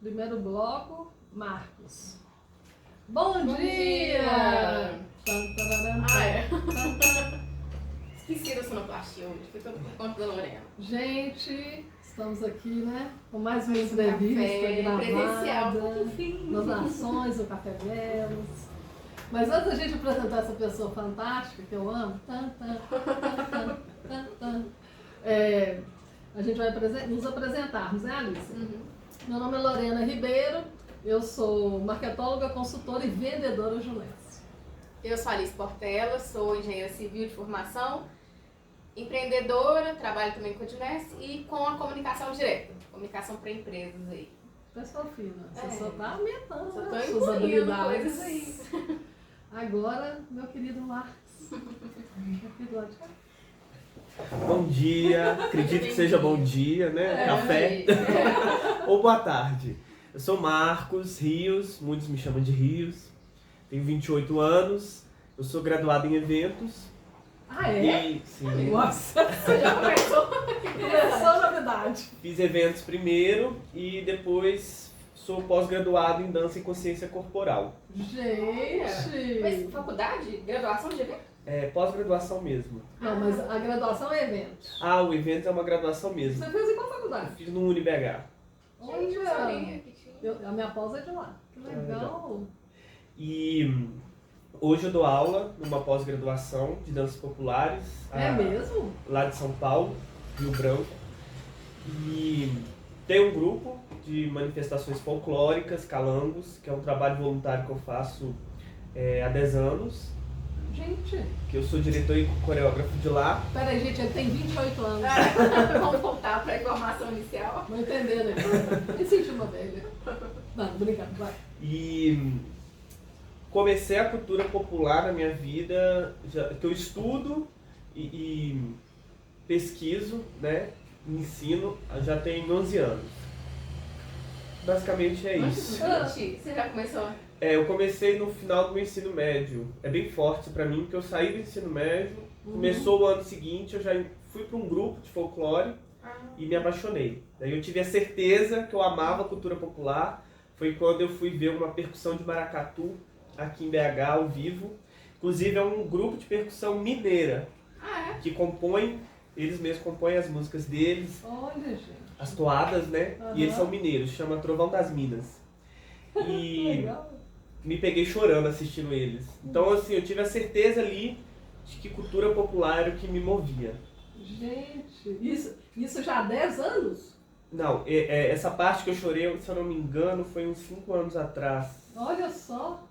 Primeiro bloco, Marcos. Bom dia! dia! Tan, tararam, Ah, é. tan, tan. Esqueci da sonoplastia hoje, foi tudo por conta da Lorena. Gente, estamos aqui, né? Com mais uma Mais um entrevista café presencial, gravada enfim. nas Nações, o Café Belos. Mas antes da gente apresentar essa pessoa fantástica que eu amo, a gente vai nos apresentarmos, né, Alice? Meu nome é Lorena Ribeiro, eu sou marketóloga, consultora e vendedora junense. Eu sou Alice Portela, sou engenheira civil de formação, empreendedora, trabalho também com a Junense e com a comunicação direta, comunicação para empresas aí. Pessoal fina, você É. só está aumentando Só né, tô suas incluindo habilidades. coisas aí. Agora, meu querido Marcos. Meu querido lá de cá. Bom dia, acredito que seja bom dia, né? Café. Ou boa tarde. Eu sou Marcos Rios, muitos me chamam de Rios, tenho 28 anos, eu sou graduado em eventos. Ah, é? E, sim, Nossa, Você já começou? começou novidade. fiz eventos primeiro e depois sou pós-graduado em dança e consciência corporal. Gente! Mas faculdade? Graduação de evento? É pós-graduação mesmo. Não, mas a graduação é eventos. Ah, o evento é uma graduação mesmo. Você fez em qual Eu faculdade? fiz no UniBH. Gente, eu sabia que tinha. A minha pausa é de lá. Que legal. E hoje eu dou aula numa pós-graduação de danças populares. É mesmo? Lá de São Paulo, Rio Branco. E tem um grupo de manifestações folclóricas, calangos, que é um trabalho voluntário que eu faço há 10 anos. Gente, Que eu sou diretor e coreógrafo de lá. peraí, gente, ele tem 28 anos. Vamos voltar para a informação inicial. Não entendendo aqui. Me senti uma velha. Não, brincando, vai. E comecei a cultura popular na minha vida, que eu estudo e pesquiso, né? Ensino, já tem 11 anos. Basicamente é isso. Gente, você já começou? Eu comecei no final do meu ensino médio. É bem forte pra mim, porque eu saí do ensino médio, começou o ano seguinte, eu já fui para um grupo de folclore e me apaixonei. Daí eu tive a certeza que eu amava a cultura popular. Foi quando eu fui ver uma percussão de maracatu aqui em BH, ao vivo. Inclusive é um grupo de percussão mineira, que compõe, eles mesmos compõem as músicas deles, Olha, gente. as toadas, né? E eles são mineiros, chama Trovão das Minas. E Legal. me peguei chorando assistindo eles. Então, assim, eu tive a certeza ali de que cultura popular era o que me movia. Gente, isso já há 10 anos? Não, essa parte que eu chorei, se eu não me engano, foi uns 5 anos atrás. Olha só.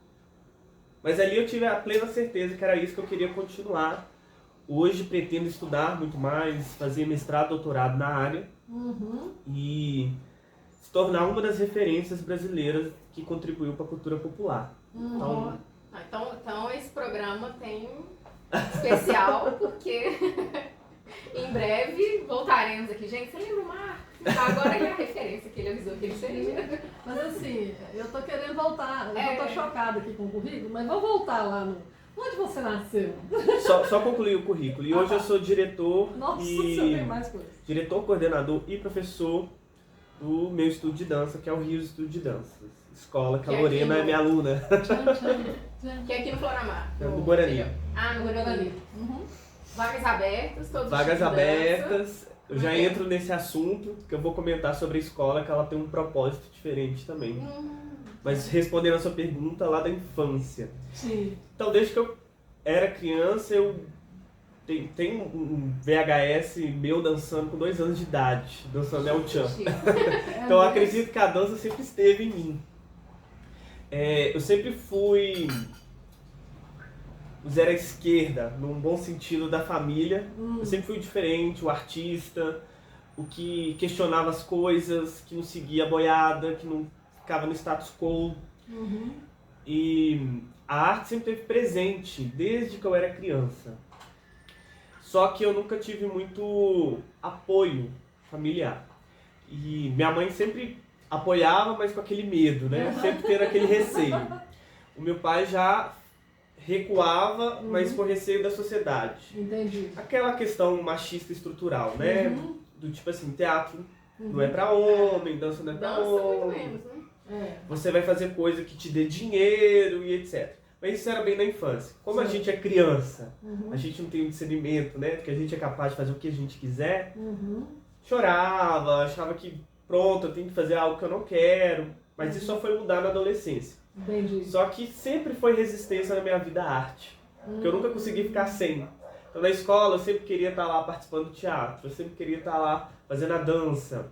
Mas ali eu tive a plena certeza que era isso que eu queria continuar. Hoje pretendo estudar muito mais, fazer mestrado, doutorado na área e se tornar uma das referências brasileiras que contribuiu para a cultura popular. Então esse programa tem especial, porque em breve voltaremos aqui. Gente, você lembra o Marcos? Agora ele é a referência que ele avisou que ele seria. Mas assim, eu tô querendo voltar. Eu tô É. chocada aqui com o currículo, mas vou voltar lá no... Onde você nasceu? Só concluir o currículo. E hoje eu sou diretor Nossa, você tem mais coisas. diretor, coordenador e professor do meu estúdio de dança, que é o Rios Estúdio de Dança. Escola que Que a é Lorena aqui é minha aluna. Tchan, tchan, tchan. Que é aqui no Floramar. É do Guarani. No Guarani. Vagas abertas, todos Vagas os tipos de dança. abertas. Eu já entro nesse assunto, que eu vou comentar sobre a escola, que ela tem um propósito diferente também. Mas respondendo a sua pergunta lá da infância. Sim. Então, desde que eu era criança, eu tenho um VHS meu dançando com 2 anos de idade, dançando El Chan. Então eu acredito que a dança sempre esteve em mim. Eu sempre fui o zero à esquerda, num bom sentido da família. Eu sempre fui diferente, o artista, o que questionava as coisas, que não seguia a boiada, que não ficava no status quo. E a arte sempre esteve presente, desde que eu era criança. Só que eu nunca tive muito apoio familiar. E minha mãe sempre apoiava, mas com aquele medo, né? Sempre tendo aquele receio. O meu pai já recuava, mas com receio da sociedade. Entendi. Aquela questão machista estrutural, né? Do tipo assim, teatro não é pra homem, dança não é pra Dança muito homem. menos, né? você vai fazer coisa que te dê dinheiro e etc. Mas isso era bem na infância. Como a gente é criança, a gente não tem um discernimento, né? Que a gente é capaz de fazer o que a gente quiser. Chorava, achava que pronto, eu tenho que fazer algo que eu não quero. Mas isso só foi mudar na adolescência. Entendi. Só que sempre foi resistência na minha vida a arte. Porque eu nunca consegui ficar sem. Então na escola eu sempre queria estar lá participando do teatro. Eu sempre queria estar lá fazendo a dança.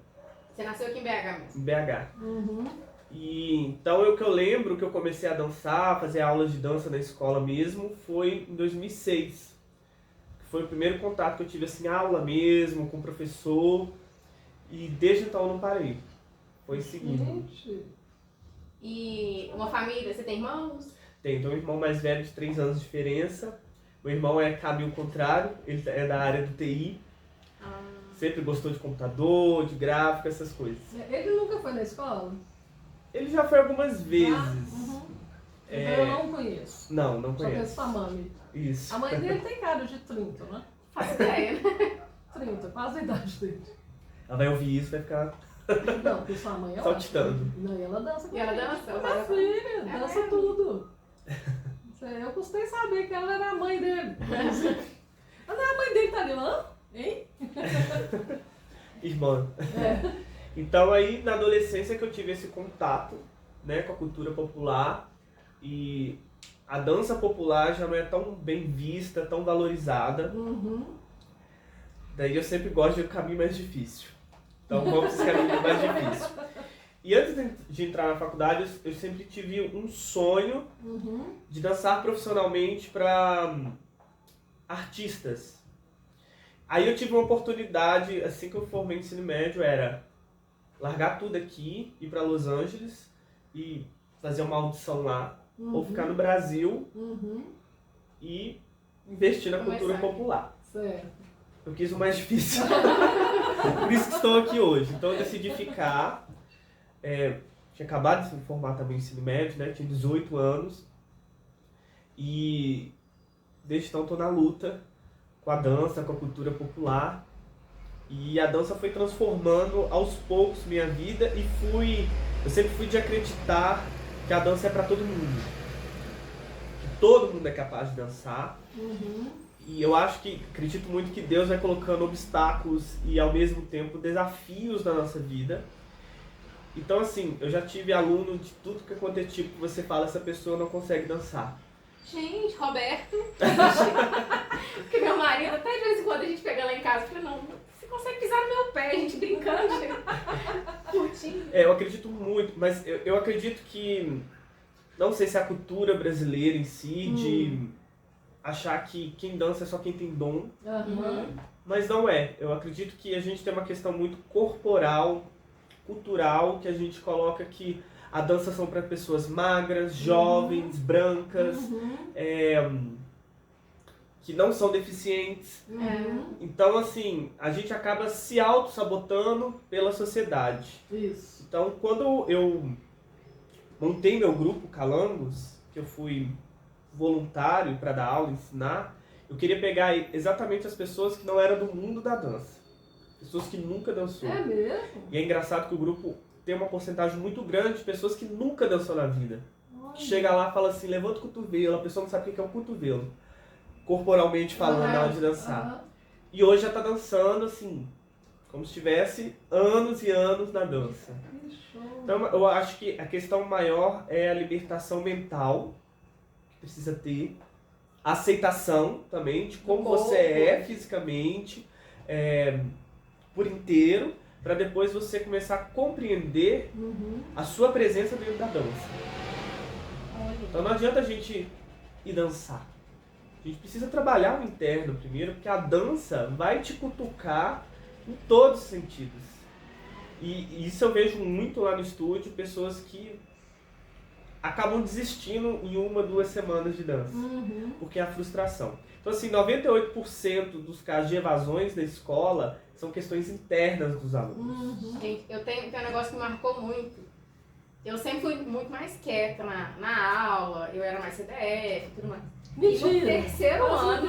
Você nasceu aqui em BH mesmo? Em BH. E então o que eu lembro que eu comecei a dançar, fazer aulas de dança na escola mesmo, foi em 2006. Foi o primeiro contato que eu tive, assim, aula mesmo, com o professor. E desde então eu não parei. Foi seguindo. Gente. E uma família, você tem irmãos? Tenho um irmão mais velho de 3 anos de diferença. Meu irmão é caminho contrário, ele é da área do TI. Sempre gostou de computador, de gráfica, essas coisas. Ele nunca foi na escola? Ele já foi algumas vezes. Então eu não conheço. Não Só conheço. conheço a mãe. Isso. A mãe dele tem cara de 30, né? Faço ideia, né? 30, quase a idade dele. Ela vai ouvir isso e vai ficar Não, porque sua mãe é saltitando. ótima. Não, e ela dança com E ela a gente. dança? Minha filha, É dança mesmo? tudo. Eu custei saber que ela era a mãe dele. Mas não é a mãe dele, tá ali, hã? Hein? Irmã. Então aí na adolescência que eu tive esse contato, né, com a cultura popular, e a dança popular já não é tão bem vista, tão valorizada. Daí eu sempre gosto de um caminho mais difícil. Então vamos para esse caminho mais difícil. E antes de entrar na faculdade, eu sempre tive um sonho de dançar profissionalmente para artistas. Aí eu tive uma oportunidade, assim que eu formei ensino médio, era largar tudo aqui, ir para Los Angeles e fazer uma audição lá, ou ficar no Brasil e investir na cultura popular. Certo. Eu quis o mais difícil. Por isso que estou aqui hoje. Então eu decidi ficar. Tinha acabado de se formar também no ensino médio, né? Tinha 18 anos. E desde então estou na luta com a dança, com a cultura popular. E a dança foi transformando aos poucos minha vida e eu sempre fui de acreditar que a dança é para todo mundo. Que todo mundo é capaz de dançar. E eu acredito muito que Deus vai colocando obstáculos e ao mesmo tempo desafios na nossa vida. Então assim, eu já tive aluno de tudo que quanto é tipo que você fala, essa pessoa não consegue dançar. Gente, Roberto. Porque meu marido, até de vez em quando a gente pega lá em casa, fala, não, você consegue pisar no meu pé, a gente brincando, curtindo. Eu acredito muito, mas eu acredito que, não sei se é a cultura brasileira em si, de achar que quem dança é só quem tem dom, mas não é. Eu acredito que a gente tem uma questão muito corporal, cultural, que a gente coloca que a dança são para pessoas magras, jovens, brancas, que não são deficientes. Então, assim, a gente acaba se auto-sabotando pela sociedade. Isso. Então, quando eu montei meu grupo Calangos, que eu fui voluntário para dar aula, ensinar, eu queria pegar exatamente as pessoas que não eram do mundo da dança. Pessoas que nunca dançou. É mesmo? E é engraçado que o grupo tem uma porcentagem muito grande de pessoas que nunca dançou na vida. Que chega lá e fala assim, levanta o cotovelo, a pessoa não sabe o que é um cotovelo. Corporalmente falando, na hora de dançar. E hoje já tá dançando, assim, como se tivesse anos e anos na dança. Que show. Então eu acho que a questão maior é a libertação mental, que precisa ter. A aceitação também de como você é fisicamente, por inteiro, para depois você começar a compreender a sua presença dentro da dança. Então não adianta a gente ir dançar. A gente precisa trabalhar o interno primeiro, porque a dança vai te cutucar em todos os sentidos. E isso eu vejo muito lá no estúdio, pessoas que acabam desistindo em 1, 2 semanas de dança, porque é a frustração. Então assim, 98% dos casos de evasões da escola são questões internas dos alunos. Gente, eu tenho um negócio que marcou muito. Eu sempre fui muito mais quieta na aula, eu era mais CDF e tudo mais. Mentira. E no terceiro ano, ano.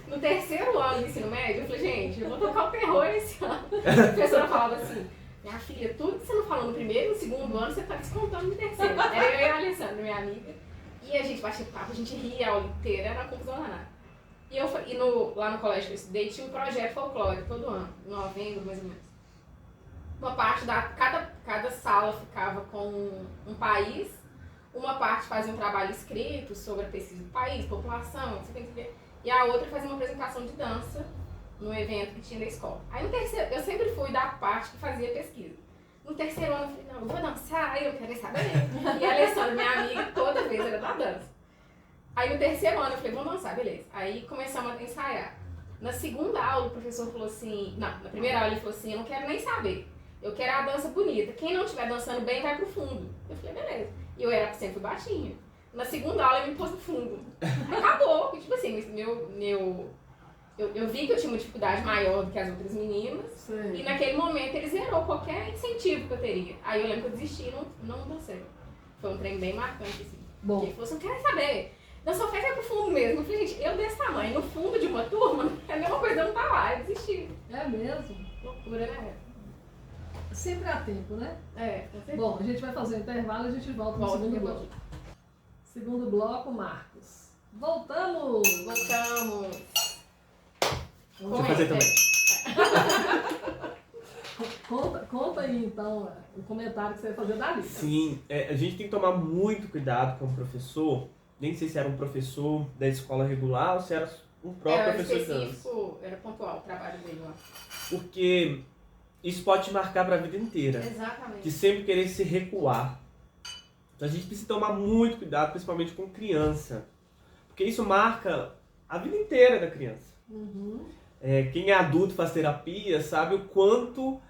no terceiro ano do ensino médio, eu falei, gente, eu vou tocar o terror esse ano. A professora falava assim, minha filha, tudo que você não falou no primeiro e no segundo ano, você tá descontando no terceiro. Era eu e a Alessandra, minha amiga. E a gente batia papo, a gente ria a aula inteira, era uma confusão danada. Lá no colégio que eu estudei, tinha um projeto folclórico todo ano, em novembro, mais ou menos. Uma parte cada sala ficava com um país, uma parte fazia um trabalho escrito sobre a pesquisa do país, população, e a outra fazia uma apresentação de dança no evento que tinha da escola. Aí no terceiro, eu sempre fui da parte que fazia pesquisa. No terceiro ano eu falei, não, eu vou dançar, aí eu quero saber. E a Alessandra, minha amiga, toda vez era da dança. Aí no terceiro ano eu falei, vamos dançar, beleza. Aí começamos a ensaiar. Na segunda aula o professor falou assim, não, na primeira aula ele falou assim, eu não quero nem saber. Eu quero a dança bonita. Quem não estiver dançando bem vai pro fundo. Eu falei, beleza. E eu era sempre baixinha. Na segunda aula ele me pôs no fundo. Acabou. Tipo assim, eu vi que eu tinha uma dificuldade maior do que as outras meninas. Sim. E naquele momento ele zerou qualquer incentivo que eu teria. Aí eu lembro que eu desisti e não dancei. Foi um trem bem marcante, assim. Bom. Porque ele falou, você não quer saber. Dança festa é pro fundo mesmo. Eu falei, gente, eu desse tamanho, no fundo de uma turma, é a mesma coisa, eu não tá lá, eu desisti. É mesmo? Loucura, né? Sempre há tempo, né? É, com certeza. Bom, a gente vai fazer um intervalo e a gente volta no segundo bloco. Segundo bloco, Marcos. Voltamos! Voltamos! Deixa eu fazer também. Conta aí, então, o comentário que você vai fazer da lista. Sim, a gente tem que tomar muito cuidado com o professor. Nem sei se era um professor da escola regular ou se era um próprio professor de dança. Específico, era pontual o trabalho dele lá. Porque isso pode te marcar para a vida inteira. Exatamente. De sempre querer se recuar. Então a gente precisa tomar muito cuidado, principalmente com criança. Porque isso marca a vida inteira da criança. Uhum. Quem é adulto faz terapia sabe o quanto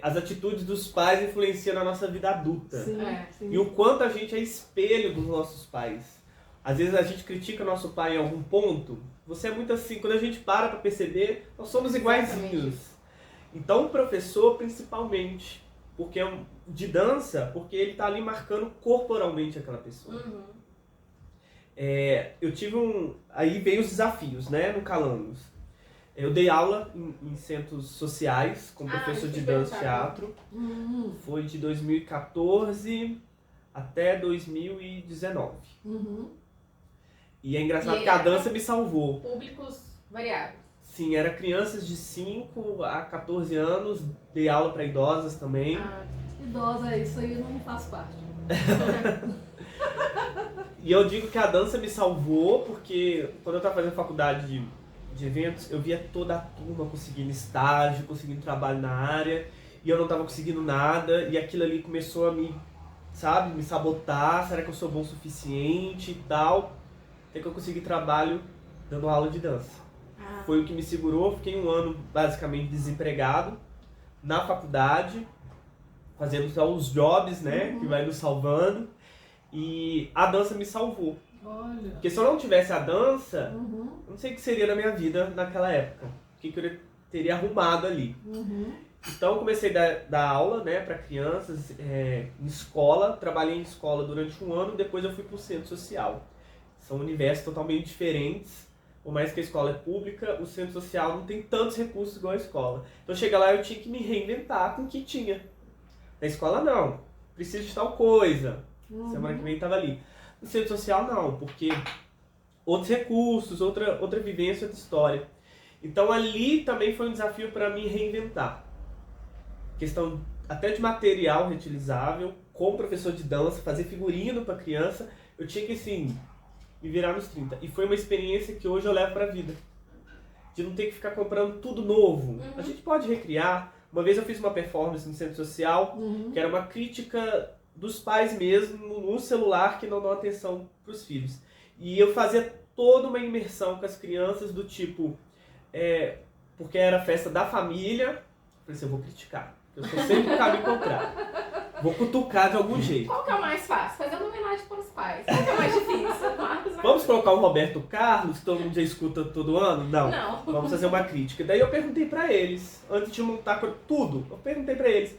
as atitudes dos pais influenciam na nossa vida adulta. Sim, sim. E o quanto a gente é espelho dos nossos pais. Às vezes a gente critica nosso pai em algum ponto. Você é muito assim, quando a gente para perceber, nós somos iguaizinhos. Então o professor, principalmente, porque de dança, porque ele está ali marcando corporalmente aquela pessoa. Uhum. Eu tive aí veio os desafios, né, no Calandos. Eu dei aula em centros sociais, como professor de dança e teatro. Foi de 2014 até 2019. Uhum. E é engraçado que a dança me salvou. Públicos variados. Sim, era crianças de 5 a 14 anos, dei aula para idosas também. Idosa, isso aí não faz parte. E eu digo que a dança me salvou porque quando eu estava fazendo faculdade de eventos, eu via toda a turma conseguindo estágio, conseguindo trabalho na área, e eu não estava conseguindo nada, e aquilo ali começou a me sabotar, será que eu sou bom o suficiente e tal. Até que eu consegui trabalho dando aula de dança. Foi o que me segurou, fiquei um ano basicamente desempregado, na faculdade, fazendo só os jobs, né, que vai nos salvando, e a dança me salvou. Olha. Porque se eu não tivesse a dança, eu não sei o que seria na minha vida naquela época, o que eu teria arrumado ali. Então eu comecei a dar aula, né, para crianças em escola, trabalhei em escola durante um ano, depois eu fui para o centro social. São universos totalmente diferentes, por mais que a escola é pública, o centro social não tem tantos recursos igual a escola. Então chega lá, eu tinha que me reinventar com o que tinha. Na escola não, preciso de tal coisa, semana que vem estava ali. No centro social não, porque outros recursos, outra vivência, outra história. Então ali também foi um desafio para me reinventar. Questão até de material reutilizável, como professor de dança, fazer figurino para criança, eu tinha que assim, me virar nos 30. E foi uma experiência que hoje eu levo para a vida. De não ter que ficar comprando tudo novo. A gente pode recriar. Uma vez eu fiz uma performance no centro social, que era uma crítica dos pais mesmo no celular que não dão atenção para os filhos. E eu fazia toda uma imersão com as crianças do tipo, porque era festa da família, eu falei assim, eu vou criticar, eu sou sempre o caminho contrário. Vou cutucar de algum jeito. Qual que é o mais fácil? Fazer uma homenagem para os pais. Qual que é o mais difícil? Marcos, Vamos colocar o Roberto Carlos, que todo mundo já escuta todo ano? Não. Vamos fazer uma crítica. Daí eu perguntei pra eles, antes de montar tudo, eu perguntei pra eles,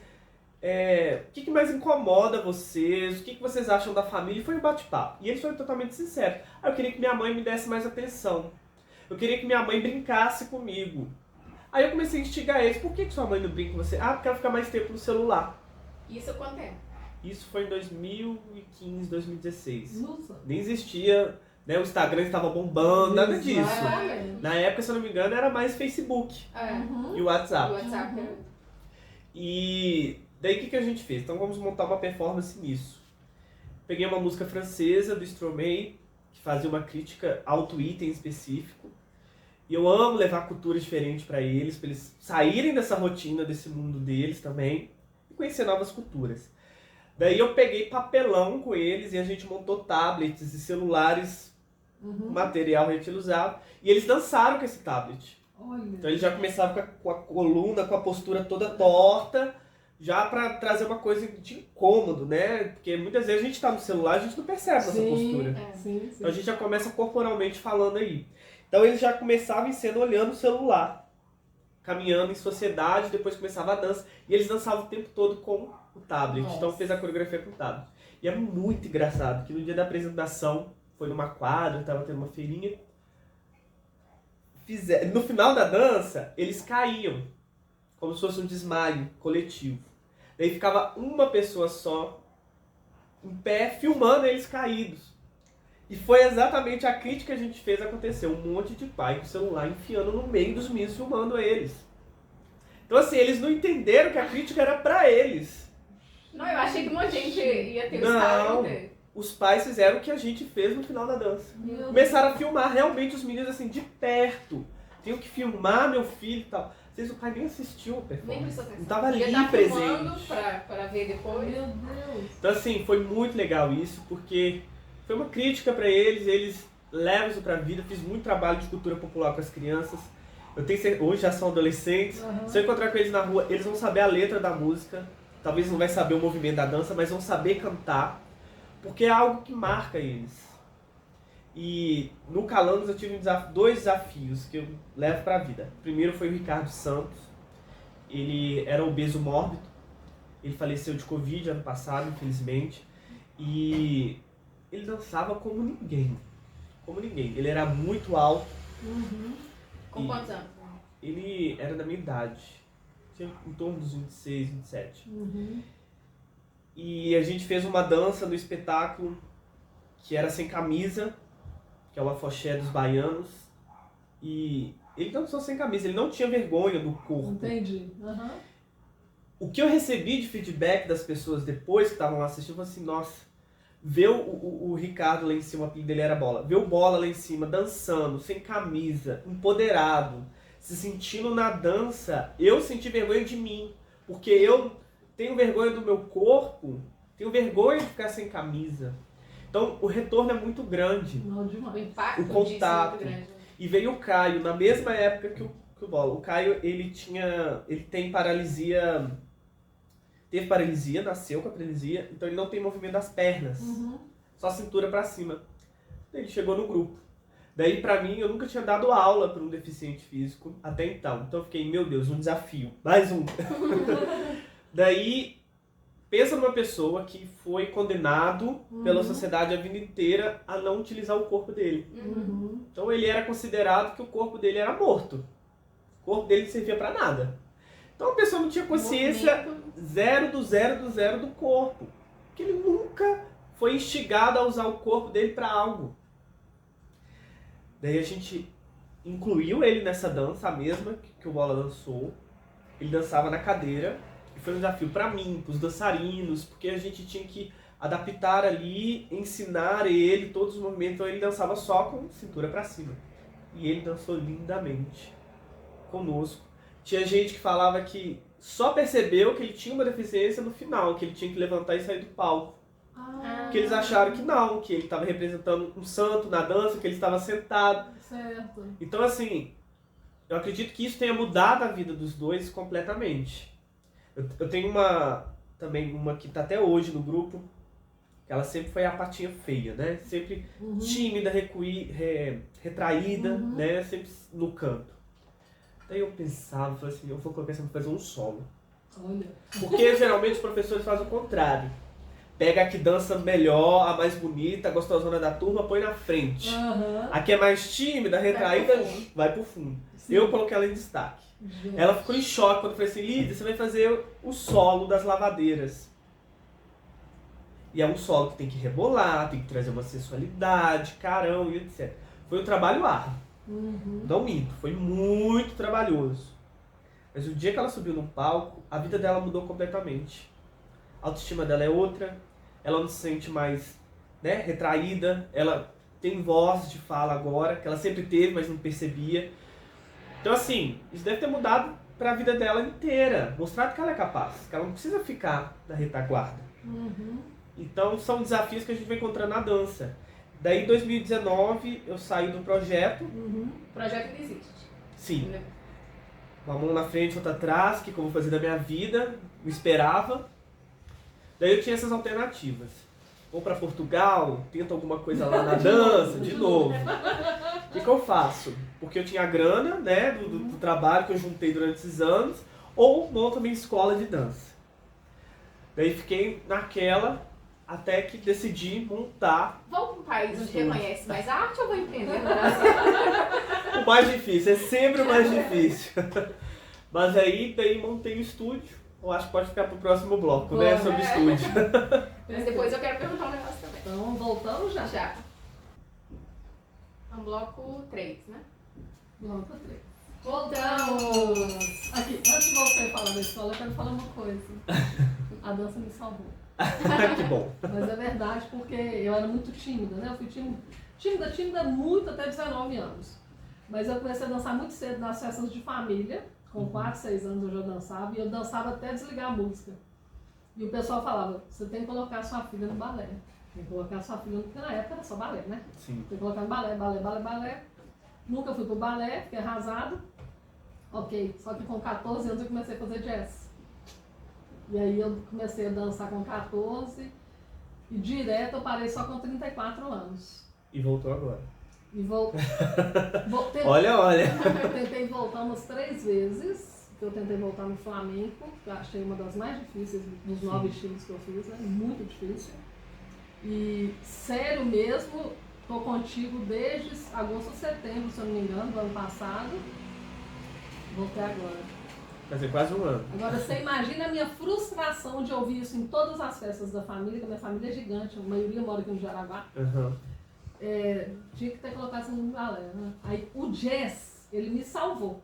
o que mais incomoda vocês, o que vocês acham da família, e foi um bate-papo. E eles foram totalmente sinceros. Eu queria que minha mãe me desse mais atenção. Eu queria que minha mãe brincasse comigo. Aí eu comecei a instigar eles, por que sua mãe não brinca com você? Ah, porque ela fica mais tempo no celular. Isso há quanto tempo? Isso foi em 2015, 2016. Nossa. Nem existia, né? O Instagram estava bombando, nada disso. Exatamente. Na época, se eu não me engano, era mais Facebook e o WhatsApp. O WhatsApp. E daí o que a gente fez? Então vamos montar uma performance nisso. Peguei uma música francesa do Stromae, que fazia uma crítica ao Twitter em específico. E eu amo levar culturas diferentes para eles saírem dessa rotina, desse mundo deles também, e conhecer novas culturas. Daí eu peguei papelão com eles e a gente montou tablets e celulares, material reutilizado, e eles dançaram com esse tablet. Olha. Então eles já começavam com a coluna, com a postura toda torta, já para trazer uma coisa de incômodo, né? Porque muitas vezes a gente está no celular e a gente não percebe essa postura. Sim. Então a gente já começa corporalmente falando aí. Então eles já começavam em cena olhando o celular, caminhando em sociedade, depois começava a dança. E eles dançavam o tempo todo com o tablet. Nossa. Então fez a coreografia com o tablet. E é muito engraçado que no dia da apresentação, foi numa quadra, estava tendo uma feirinha. No final da dança, eles caíam, como se fosse um desmaio coletivo. Daí ficava uma pessoa só, em pé, filmando eles caídos. E foi exatamente a crítica que a gente fez acontecer. Um monte de pai com o celular enfiando no meio dos meninos, filmando eles. Então assim, eles não entenderam que a crítica era pra eles. Não, eu achei que um monte de gente ia ter o Não, style. os pais fizeram o que a gente fez no final da dança. Começaram a filmar realmente os meninos assim, de perto. Tenho que filmar meu filho e tal. Às vezes o pai nem assistiu a Nem performance. prestou atenção. Não estava ali Ele tá filmando presente. pra ver depois. Meu Deus. Então assim, foi muito legal isso, porque foi uma crítica para eles levam isso pra vida. Fiz muito trabalho de cultura popular com as crianças. Eu tenho certeza, hoje já são adolescentes. Se eu encontrar com eles na rua, eles vão saber a letra da música. Talvez não vai saber o movimento da dança, mas vão saber cantar. Porque é algo que marca eles. E no Calandos eu tive dois desafios que eu levo pra vida. O primeiro foi o Ricardo Santos. Ele era obeso mórbido. Ele faleceu de Covid ano passado, infelizmente. E ele dançava como ninguém. Como ninguém. Ele era muito alto. Com quantos anos? Ele era da minha idade. Tinha em torno dos 26, 27. E a gente fez uma dança no espetáculo que era sem camisa, que é o afoxé dos baianos. E ele dançou sem camisa, ele não tinha vergonha do corpo. Entendi. O que eu recebi de feedback das pessoas depois que estavam lá assistindo, foi assim, nossa, ver o Ricardo lá em cima, o apelido dele era Bola, ver o Bola lá em cima, dançando, sem camisa, empoderado, se sentindo na dança, eu senti vergonha de mim, porque eu tenho vergonha do meu corpo, tenho vergonha de ficar sem camisa. Então o retorno é muito grande. Não, demais. O impacto O contato. disso é muito grande. E veio o Caio, na mesma época que o Bola. O Caio, ele tem paralisia, teve paralisia, nasceu com a paralisia, então ele não tem movimento das pernas, só cintura pra cima. Ele chegou no grupo. Daí, pra mim, eu nunca tinha dado aula para um deficiente físico até então. Então eu fiquei, meu Deus, um desafio, mais um. Daí, pensa numa pessoa que foi condenado pela sociedade a vida inteira a não utilizar o corpo dele. Então ele era considerado que o corpo dele era morto. O corpo dele não servia pra nada. Então a pessoa não tinha consciência zero do corpo. Porque ele nunca foi instigado a usar o corpo dele pra algo. Daí a gente incluiu ele nessa dança, a mesma que o Bola dançou. Ele dançava na cadeira. E foi um desafio pra mim, pros dançarinos, porque a gente tinha que adaptar ali, ensinar ele todos os movimentos. Então ele dançava só com cintura pra cima. E ele dançou lindamente conosco. Tinha gente que falava que só percebeu que ele tinha uma deficiência no final, que ele tinha que levantar e sair do palco. Porque eles acharam que não, que ele estava representando um santo na dança, que ele estava sentado. Certo. Então assim, eu acredito que isso tenha mudado a vida dos dois completamente. Eu tenho também uma que está até hoje no grupo, que ela sempre foi a patinha feia, né? Sempre tímida, retraída, né? Sempre no canto. Daí eu pensava, falei assim, eu vou colocar essa pra fazer um solo. Olha. Porque geralmente os professores fazem o contrário. pega a que dança melhor, a mais bonita, a gostosona da turma, põe na frente. Aham. A que é mais tímida, retraída, pro fundo. vai pro fundo. Sim. Eu coloquei ela em destaque. Gente. Ela ficou em choque quando eu falei assim, Lídia, você vai fazer o solo das lavadeiras. E é um solo que tem que rebolar, tem que trazer uma sensualidade, carão e etc. Foi um trabalho árduo. Uhum. Não minto, foi muito trabalhoso. Mas o dia que ela subiu no palco, a vida dela mudou completamente. A autoestima dela é outra, ela não se sente mais, né, retraída, ela tem voz de fala agora, que ela sempre teve, mas não percebia. Então assim, isso deve ter mudado para a vida dela inteira, mostrado que ela é capaz, que ela não precisa ficar na retaguarda. Uhum. Então são desafios que a gente vai encontrando na dança. Daí em 2019 eu saí do projeto. Uhum. O projeto ainda existe. Sim. Uma mão na frente, outra atrás, o que eu vou fazer da minha vida, eu esperava. Daí eu tinha essas alternativas. Vou para Portugal, tento alguma coisa lá na dança, de novo. O que eu faço? Porque eu tinha a grana, né, do trabalho que eu juntei durante esses anos, ou monto a minha escola de dança. Daí fiquei naquela, até que decidi montar. Vou para um país onde reconhece mais a arte ou vou empreender no Brasil? O mais difícil, é sempre o mais difícil. Mas aí, daí montei o estúdio. Eu acho que pode ficar pro próximo bloco, né? Sobre estúdio. Mas depois eu quero perguntar um negócio também. Então, voltamos já. Já. É um bloco 3, né? Bloco 3. Voltamos! Aqui, antes de você falar da escola, eu quero falar uma coisa. A dança me salvou. Que bom. Mas é verdade, porque eu era muito tímida, né? Eu fui tímida muito até 19 anos. Mas eu comecei a dançar muito cedo nas festas de família. Com 4, 6 anos eu já dançava. E eu dançava até desligar a música. E o pessoal falava, você tem que colocar sua filha no balé. Tem que colocar sua filha no... Porque na época era só balé, né? Sim. Tem que colocar no balé. Nunca fui pro balé, fiquei arrasado. Ok, só que com 14 anos eu comecei a fazer jazz. E aí eu comecei a dançar com 14 e direto eu parei só com 34 anos. E voltou agora. E voltei. Olha. Tentei voltar umas 3 vezes. Eu tentei voltar no flamenco, que eu achei uma das mais difíceis dos 9 estilos que eu fiz, né? Muito difícil. E sério mesmo, tô contigo desde agosto ou setembro, se eu não me engano, do ano passado. Voltei agora. Fazer quase um ano. Agora você imagina a minha frustração de ouvir isso em todas as festas da família, que a minha família é gigante, a maioria mora aqui no Jaraguá. Uhum. Tinha que ter colocado isso no balé, né? Aí o jazz, ele me salvou.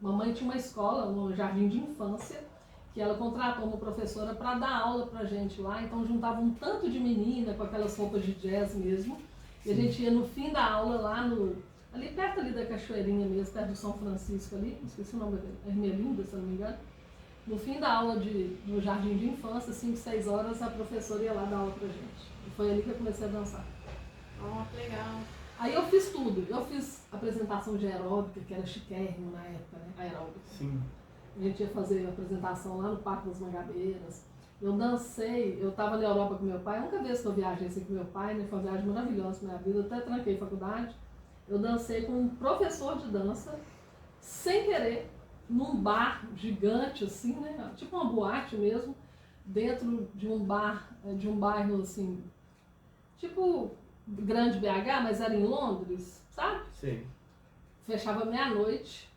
Mamãe tinha uma escola, um jardim de infância, que ela contratou uma professora para dar aula pra gente lá, então juntava um tanto de menina com aquelas roupas de jazz mesmo, e a gente ia no fim da aula lá ali perto ali da cachoeirinha mesmo, perto do São Francisco ali, esqueci o nome dele, Ermelinda, se eu não me engano. No fim da aula do jardim de infância, 5, 6 horas, a professora ia lá dar aula pra gente. E foi ali que eu comecei a dançar. Oh, que legal. Aí eu fiz tudo. Eu fiz apresentação de aeróbica, que era chiquérrimo na época, né? Aeróbica. Sim. A gente ia fazer apresentação lá no Parque das Mangabeiras. Eu dancei, eu estava na Europa com meu pai. A única vez que eu viajei assim com meu pai, né? Foi uma viagem maravilhosa na minha vida. Eu até tranquei faculdade. Eu dancei com um professor de dança, sem querer, num bar gigante, assim, né? Tipo uma boate mesmo, dentro de um bar, de um bairro assim, tipo grande BH, mas era em Londres, sabe? Sim. Fechava meia-noite,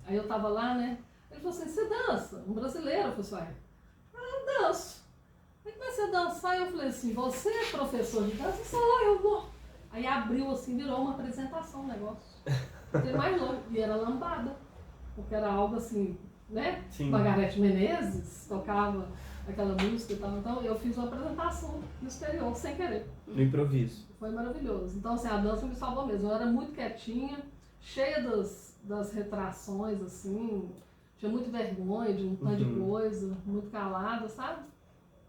aí eu tava lá, né? Ele falou assim, você dança? Um brasileiro, eu falei assim, eu danço. Aí comecei a dançar e eu falei assim, você é professor de dança? Sou eu, vou. Aí abriu assim, virou uma apresentação, um negócio. Tem mais longe, e era lambada, porque era algo assim, né? Sim. Margareth Menezes tocava aquela música e tal, então eu fiz uma apresentação no exterior, sem querer. No improviso. Foi maravilhoso. Então, assim, a dança me salvou mesmo. Eu era muito quietinha, cheia das retrações, assim. Tinha muito vergonha de um tanto de coisa, muito calada, sabe?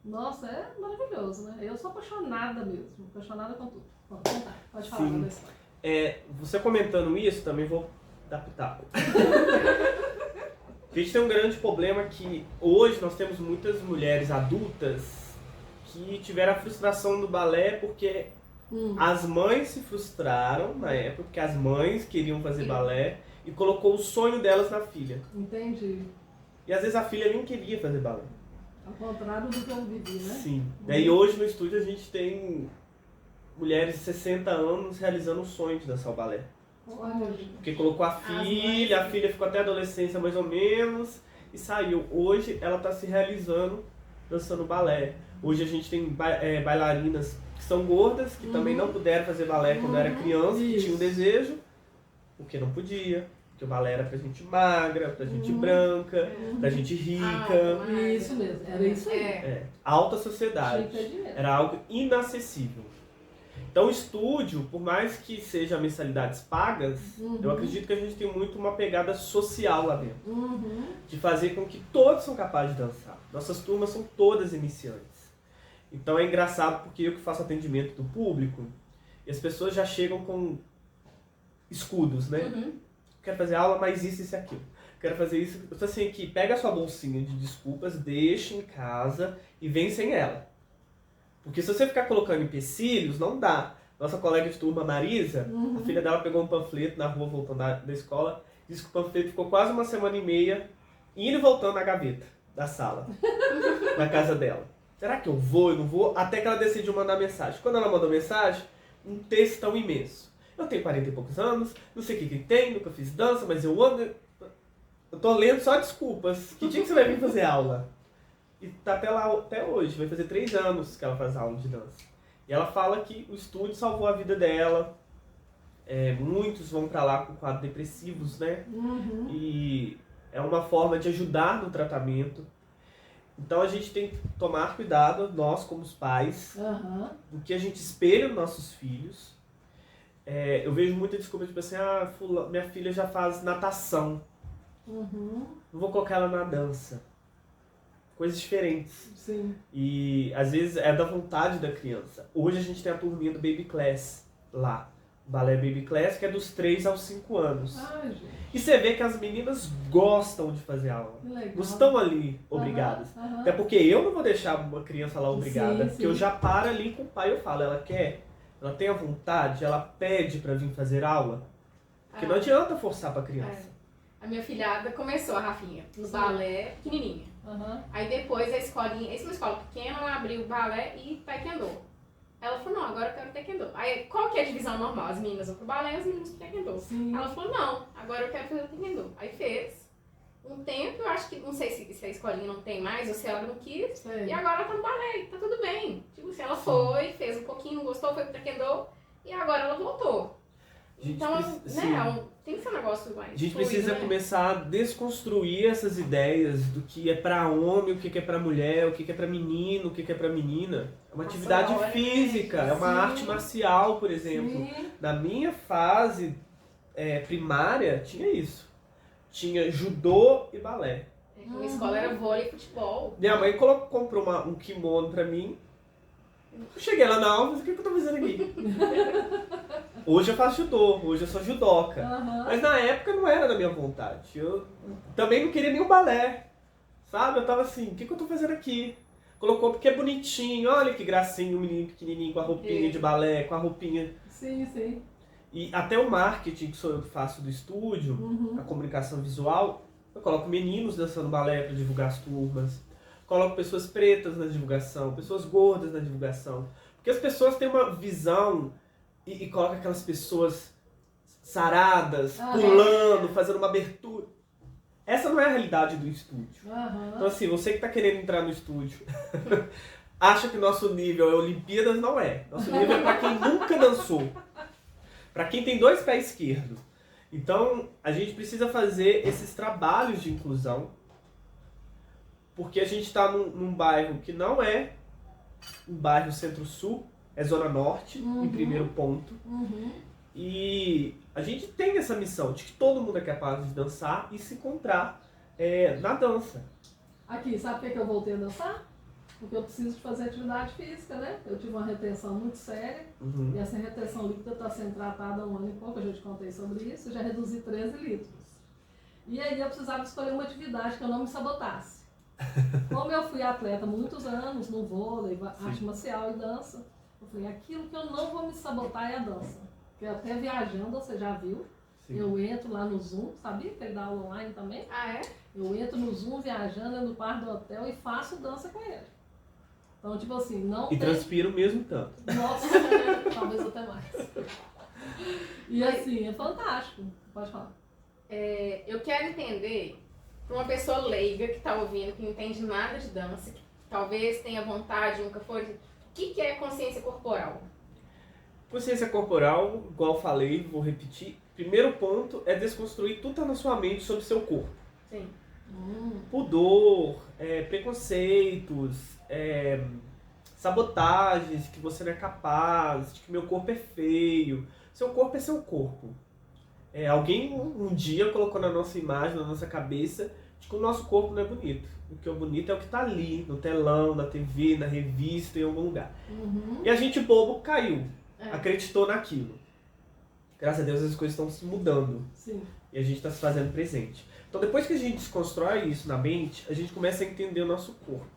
Nossa, é maravilhoso, né? Eu sou apaixonada mesmo, apaixonada com tudo. Pode falar da história. Você comentando isso, também vou dar pitaco. A gente tem um grande problema que hoje nós temos muitas mulheres adultas que tiveram a frustração do balé porque as mães se frustraram na época, porque as mães queriam fazer balé e colocou o sonho delas na filha. Entendi. E às vezes a filha nem queria fazer balé. Ao contrário do que eu vivi, né? Sim. Daí hoje no estúdio a gente tem mulheres de 60 anos realizando o sonho de dançar o balé. Olha, Porque colocou a filha ficou até a adolescência mais ou menos e saiu. Hoje ela está se realizando dançando balé. Hoje a gente tem bailarinas que são gordas, que também não puderam fazer balé quando era criança, que tinham desejo, porque não podia. Porque o balé era pra gente magra, pra gente branca, pra gente rica. Isso mesmo, era isso aí. Alta sociedade. Tinha que ter dinheiro. Era algo inacessível. Então o estúdio, por mais que seja mensalidades pagas, eu acredito que a gente tem muito uma pegada social lá dentro. De fazer com que todos são capazes de dançar. Nossas turmas são todas iniciantes. Então é engraçado porque eu que faço atendimento do público, e as pessoas já chegam com escudos, né? Quero fazer aula, mas isso e aquilo. Quero fazer isso. Eu tô assim aqui, pega a sua bolsinha de desculpas, deixa em casa e vem sem ela. Porque se você ficar colocando empecilhos, não dá. Nossa colega de turma, Marisa, a filha dela pegou um panfleto na rua voltando da escola, disse que o panfleto ficou quase uma semana e meia indo e voltando na gaveta da sala, na casa dela. Será que eu vou, eu não vou? Até que ela decidiu mandar mensagem. Quando ela mandou mensagem, um textão imenso. Eu tenho 40 e poucos anos, não sei o que tem, nunca fiz dança, mas eu ando... Eu tô lendo só desculpas. Que dia que você vai vir fazer aula? E tá até lá, até hoje, vai fazer 3 anos que ela faz aula de dança. E ela fala que o estúdio salvou a vida dela. Muitos vão pra lá com quadros depressivos, né? E é uma forma de ajudar no tratamento. Então a gente tem que tomar cuidado, nós como os pais, do que a gente espelha nos nossos filhos. Eu vejo muita desculpa, tipo assim, minha filha já faz natação. Não vou colocar ela na dança. Coisas diferentes. Sim. E às vezes é da vontade da criança. Hoje a gente tem a turminha do Baby Class lá. O balé Baby Class, que é dos 3 aos 5 anos. Gente. E você vê que as meninas gostam de fazer aula. Legal. Não estão ali obrigadas. Até porque eu não vou deixar uma criança lá obrigada. Porque eu já paro ali com o pai e eu falo, ela quer? Ela tem a vontade? Ela pede pra vir fazer aula? Porque não adianta forçar pra criança. A minha filhada começou, a Rafinha, no balé pequenininha. Aí depois a escolinha, essa é uma escola pequena, ela abriu balé e taekwondo. Ela falou, não, agora eu quero taekwondo. Aí qual que é a divisão normal? As meninas vão pro balé e os meninos pro taekwondo. Ela falou, não, agora eu quero fazer taekwondo. Aí fez. Um tempo, eu acho que, não sei se a escolinha não tem mais ou se ela não quis. E agora ela tá no balé, tá tudo bem. Tipo, se ela foi, fez um pouquinho, não gostou, foi pro taekwondo e agora ela voltou. Então, tem que ser um negócio mais. A gente fluido, precisa começar a desconstruir essas ideias do que é pra homem, o que é pra mulher, o que é pra menino, o que é pra menina. É uma atividade física, é uma arte marcial, por exemplo. Na minha fase primária, tinha isso. Tinha judô e balé. Na escola era vôlei e futebol. Minha mãe comprou um kimono pra mim. Eu cheguei lá na aula e falei, o que eu tô fazendo aqui? Hoje eu faço judô, hoje eu sou judoca. Mas na época não era da minha vontade. Eu também não queria nenhum balé. Sabe? Eu tava assim, o que eu tô fazendo aqui? Colocou porque é bonitinho, olha que gracinho, o menino pequenininho com a roupinha de balé, com a roupinha... Sim. E até o marketing, que sou eu que faço do estúdio, a comunicação visual, eu coloco meninos dançando balé para divulgar as turmas, coloco pessoas pretas na divulgação, pessoas gordas na divulgação. Porque as pessoas têm uma visão e colocam aquelas pessoas saradas, pulando, fazendo uma abertura. Essa não é a realidade do estúdio. Então assim, você que está querendo entrar no estúdio, acha que nosso nível é Olimpíadas, não é. Nosso nível é para quem nunca dançou. Para quem tem 2 pés esquerdos. Então, a gente precisa fazer esses trabalhos de inclusão, porque a gente está num bairro que não é um bairro centro-sul, é zona norte, em primeiro ponto. E a gente tem essa missão de que todo mundo é capaz de dançar e se encontrar na dança. Aqui, sabe por que eu voltei a dançar? Porque eu preciso de fazer atividade física, né? Eu tive uma retenção muito séria e essa retenção líquida está sendo tratada há 1 ano e pouco, eu já te contei sobre isso, eu já reduzi 13 litros. E aí eu precisava escolher uma atividade que eu não me sabotasse. Como eu fui atleta há muitos anos, no vôlei, arte marcial e dança, eu falei, aquilo que eu não vou me sabotar é a dança. Porque até viajando, você já viu, eu entro lá no Zoom, sabia que ele dá aula online também? Eu entro no Zoom viajando no quarto do hotel e faço dança com ele. Então, tipo assim, não E transpiro mesmo tanto. Nossa, talvez até mais. E assim, é fantástico. Pode falar. Eu quero entender, para uma pessoa leiga que está ouvindo, que não entende nada de dança, que talvez tenha vontade, nunca foi, o que é consciência corporal? Consciência corporal, igual eu falei, vou repetir. Primeiro ponto é desconstruir tudo que tá na sua mente sobre o seu corpo. Sim. Pudor, preconceitos, sabotagens, que você não é capaz, de que meu corpo é feio. Seu corpo é seu corpo. Alguém um dia colocou na nossa imagem, na nossa cabeça, de que o nosso corpo não é bonito. O que é bonito é o que está ali, no telão, na TV, na revista, em algum lugar. E a gente bobo caiu, acreditou naquilo. Graças a Deus as coisas estão se mudando. Sim. E a gente está se fazendo presente. Então depois que a gente desconstrói isso na mente, a gente começa a entender o nosso corpo.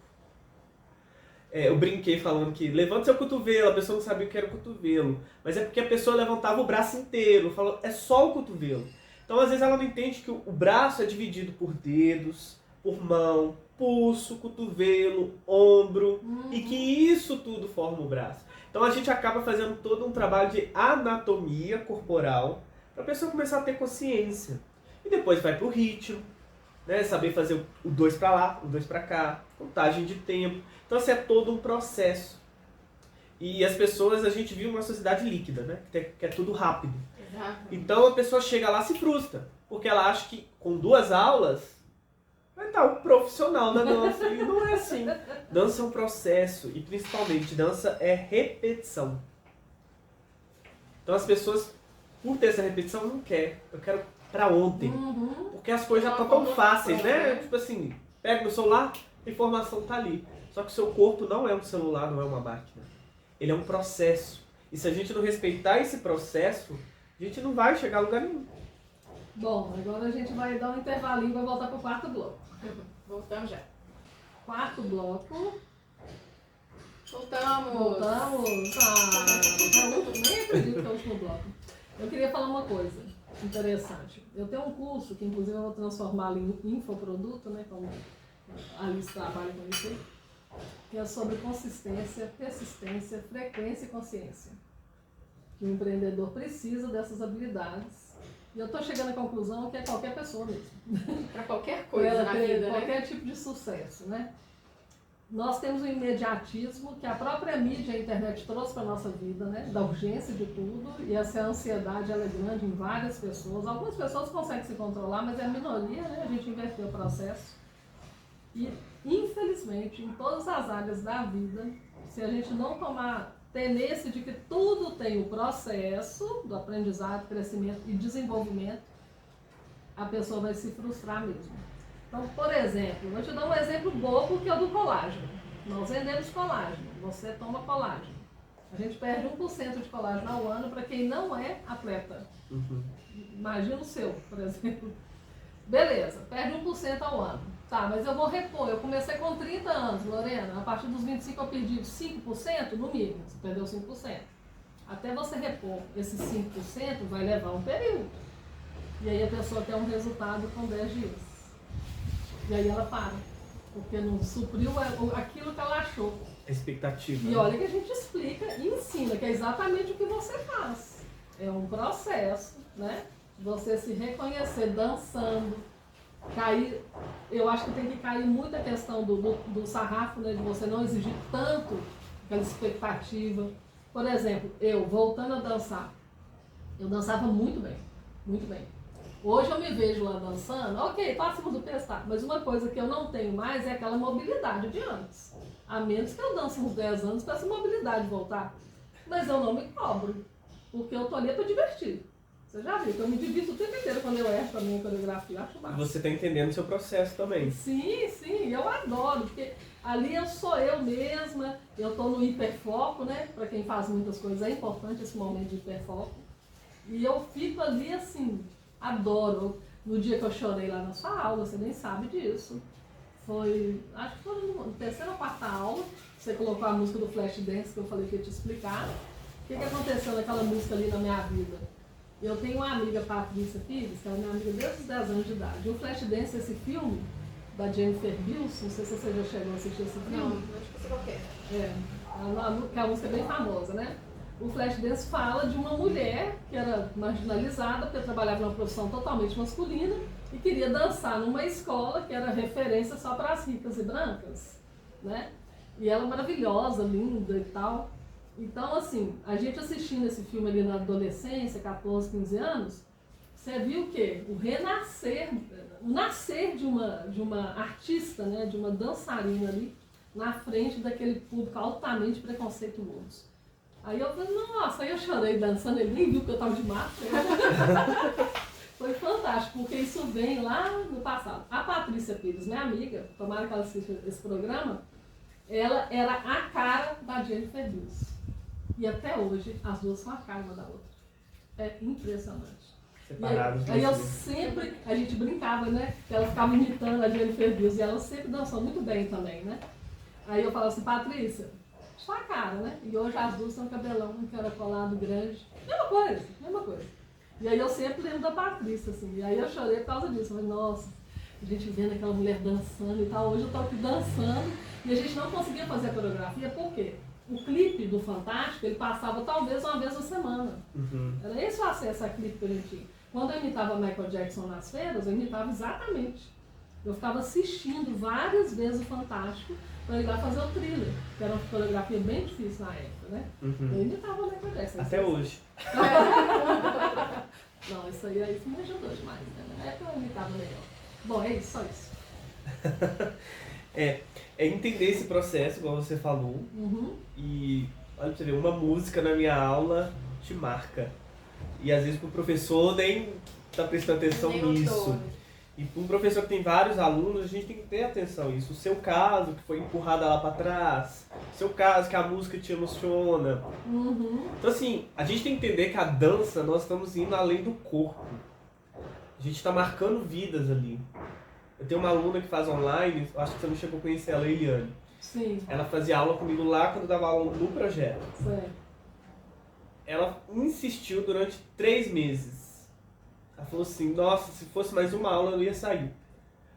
Eu brinquei falando que levanta seu cotovelo, a pessoa não sabia o que era o cotovelo. Mas é porque a pessoa levantava o braço inteiro, falou, é só o cotovelo. Então às vezes ela não entende que o braço é dividido por dedos, por mão, pulso, cotovelo, ombro, e que isso tudo forma o braço. Então a gente acaba fazendo todo um trabalho de anatomia corporal para a pessoa começar a ter consciência. E depois vai para o ritmo, né? Saber fazer o 2 para lá, o 2 para cá, contagem de tempo. Então isso é todo um processo. E as pessoas, a gente vive uma sociedade líquida, né? Que é tudo rápido. Exato. Então a pessoa chega lá e se frustra, porque ela acha que com 2 aulas vai estar um profissional da dança. E não é assim. Dança é um processo e principalmente dança é repetição. Então as pessoas, por ter essa repetição, não querem. Eu quero pra ontem. Porque as coisas já estão tão fáceis, né? Tipo assim, pega no celular, a informação tá ali. Só que o seu corpo não é um celular, não é uma máquina. Ele é um processo. E se a gente não respeitar esse processo, a gente não vai chegar a lugar nenhum. Bom, agora a gente vai dar um intervalinho e vai voltar pro quarto bloco. Voltamos já. Quarto bloco. Voltamos. Voltamos. Nem acredito que é o último bloco. Eu queria falar uma coisa interessante. Eu tenho um curso que inclusive eu vou transformar em infoproduto, né? Como a Alice trabalha com isso aí, que é sobre consistência, persistência, frequência e consciência. Que o empreendedor precisa dessas habilidades. E eu estou chegando à conclusão que é qualquer pessoa mesmo. Para qualquer coisa na vida, qualquer né? tipo de sucesso, né? Nós temos o imediatismo que a própria mídia e a internet trouxe para a nossa vida, né? Da urgência de tudo. E essa ansiedade ela é grande em várias pessoas. Algumas pessoas conseguem se controlar, mas é a minoria, né? A gente inverteu o processo. E, infelizmente, em todas as áreas da vida, se a gente não tomar tenência de que tudo tem o processo do aprendizado, crescimento e desenvolvimento, a pessoa vai se frustrar mesmo. Então, por exemplo, vou te dar um exemplo bobo que é o do colágeno. Nós vendemos colágeno, você toma colágeno. A gente perde 1% de colágeno ao ano para quem não é atleta. Imagina o seu, por exemplo. Beleza, perde 1% ao ano. Tá, mas eu vou repor. Eu comecei com 30 anos, Lorena. A partir dos 25 eu perdi 5% no mínimo. Você perdeu 5%. Até você repor esses 5% vai levar um período. E aí a pessoa tem um resultado com 10 dias. E aí ela para. Porque não supriu aquilo que ela achou. A expectativa. E olha que a gente explica e ensina, que é exatamente o que você faz. É um processo, né? Você se reconhecer dançando. Cair, eu acho que tem que cair muito a questão do sarrafo, né, de você não exigir tanto aquela expectativa. Por exemplo, eu voltando a dançar, eu dançava muito bem, muito bem. Hoje eu me vejo lá dançando, ok, tô acima do peso, tá, mas uma coisa que eu não tenho mais é aquela mobilidade de antes. A menos que eu dance uns 10 anos para essa mobilidade voltar. Mas eu não me cobro, porque eu tô ali para divertir. Você já viu que eu me divido o tempo inteiro quando eu erro pra minha coreografia, eu acho massa. Você está entendendo o seu processo também. Sim, sim, eu adoro, porque ali eu sou eu mesma, eu tô no hiperfoco, né? Pra quem faz muitas coisas é importante esse momento de hiperfoco. E eu fico ali assim, adoro. No dia que eu chorei lá na sua aula, você nem sabe disso. Foi, acho que foi na terceira ou quarta aula, você colocou a música do Flashdance que eu falei que ia te explicar. O que aconteceu naquela música ali na minha vida? Eu tenho uma amiga, Patrícia Pires, que ela é minha amiga desde os 10 anos de idade. O Flashdance, esse filme, da Jennifer Bills, não sei se você já chegou a assistir esse filme. Não esqueci qual que é. Que é uma música bem famosa, né? O Flashdance fala de uma mulher que era marginalizada, porque trabalhava numa profissão totalmente masculina e queria dançar numa escola que era referência só para as ricas e brancas, né? E ela é maravilhosa, linda e tal. Então, assim, a gente assistindo esse filme ali na adolescência, 14, 15 anos, você viu o quê? O renascer, o nascer de uma artista, né? De uma dançarina ali, na frente daquele público altamente preconceituoso. Aí eu falei, nossa, aí eu chorei dançando, ele nem viu que eu estava de máscara. Foi fantástico, porque isso vem lá no passado. A Patrícia Pires, minha amiga, tomara que ela assista esse programa, ela era a cara da Jennifer Bills. E até hoje, as duas são a cara uma da outra. É impressionante. Separados. Aí eu sempre, a gente brincava, né? Ela ficava imitando a Jennifer Bills e ela sempre dançou muito bem também, né? Aí eu falava assim, Patrícia, sua cara, né? E hoje as duas têm cabelão encaracolado grande. Mesma coisa. E aí eu sempre lembro da Patrícia, assim. E aí eu chorei por causa disso. Eu falei, nossa, a gente vendo aquela mulher dançando e tal. Hoje eu tô aqui dançando e a gente não conseguia fazer a coreografia, por quê? O clipe do Fantástico, ele passava talvez uma vez na semana. Era esse o acesso a clipe que a gente tinha. Quando eu imitava Michael Jackson nas feiras, eu imitava exatamente. Eu ficava assistindo várias vezes o Fantástico para ir lá fazer o thriller, que era uma coreografia bem difícil na época, né? Eu imitava o Michael Jackson. Até hoje. Não, isso me ajudou demais, né? Na época eu imitava melhor. Bom, é isso, só isso. É entender esse processo, igual você falou. E, olha pra você ver, uma música na minha aula te marca. E às vezes pro professor nem tá prestando atenção nisso. E para um professor que tem vários alunos, a gente tem que ter atenção a isso. O seu caso, que foi empurrada lá para trás. O seu caso, que a música te emociona. Então, assim, a gente tem que entender que a dança, nós estamos indo além do corpo. A gente está marcando vidas ali. Eu tenho uma aluna que faz online, acho que você não chegou a conhecer ela, Eliane. Sim. Ela fazia aula comigo lá quando eu dava aula no projeto. Certo. Ela insistiu durante 3 meses. Ela falou assim, nossa, se fosse mais uma aula eu ia sair.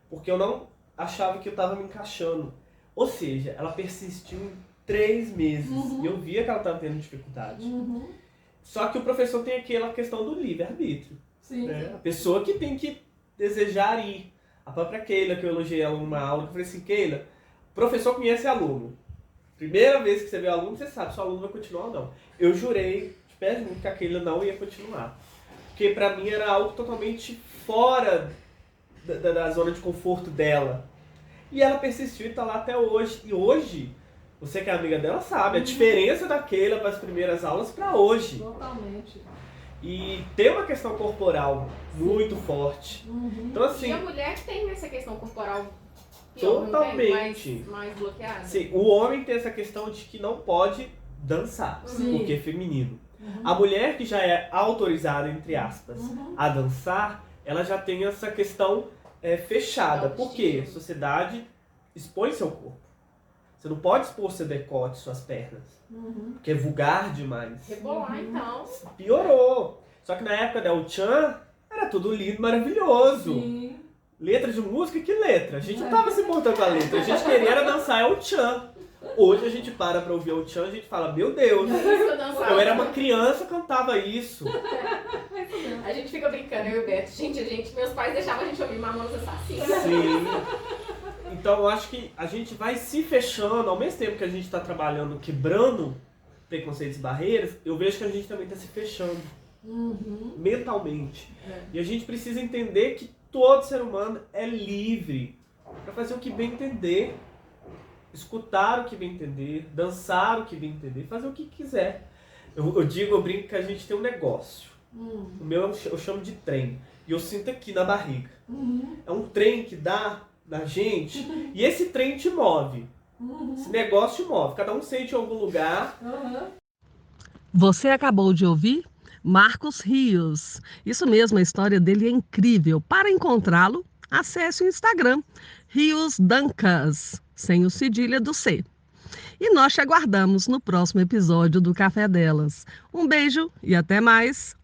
Porque eu não achava que eu estava me encaixando. Ou seja, ela persistiu em 3 meses. E eu via que ela estava tendo dificuldade. Só que o professor tem aquela questão do livre-arbítrio. Sim. Né? A pessoa que tem que desejar ir. A própria Keila, que eu elogiei ela numa aula, eu falei assim, Keila, o professor conhece aluno. Primeira vez que você vê o aluno, você sabe se o aluno vai continuar ou não. Eu jurei, de pé junto, que a Keila não ia continuar. Porque pra mim era algo totalmente fora da zona de conforto dela. E ela persistiu e tá lá até hoje. E hoje, você que é amiga dela sabe, a diferença da Keila para as primeiras aulas para hoje. Totalmente. E tem uma questão corporal muito forte. Então, assim, e a mulher tem essa questão corporal pior, totalmente mais bloqueada? Sim, o homem tem essa questão de que não pode dançar, porque é feminino. A mulher que já é autorizada, entre aspas, a dançar, ela já tem essa questão fechada. Por quê? A sociedade expõe seu corpo. Você não pode expor seu decote, suas pernas. Porque é vulgar demais. Rebolar, então. Piorou. Só que na época da El-Chan, era tudo lindo, maravilhoso. Sim. Letra de música, que letra? A gente não tava se importando com a letra. A gente queria era dançar El-Chan. Hoje a gente para pra ouvir El-Chan e a gente fala, meu Deus, eu era uma criança, cantava isso. A gente fica brincando, eu e o Beto. Gente, meus pais deixavam a gente ouvir Mamonas Assassinas. Sim. Então eu acho que a gente vai se fechando, ao mesmo tempo que a gente está trabalhando, quebrando preconceitos e barreiras, eu vejo que a gente também está se fechando mentalmente. E a gente precisa entender que todo ser humano é livre para fazer o que bem entender, escutar o que bem entender, dançar o que bem entender, fazer o que quiser. Eu brinco que a gente tem um negócio. O meu eu chamo de trem. E eu sinto aqui na barriga. É um trem que dá na gente e esse trem te move. Esse negócio te move. Cada um sente em algum lugar. Você acabou de ouvir Marcos Rios. Isso mesmo, a história dele é incrível. Para encontrá-lo, acesse o Instagram Rios Dancas, sem o cedilha do C. E nós te aguardamos no próximo episódio do Café Delas. Um beijo e até mais!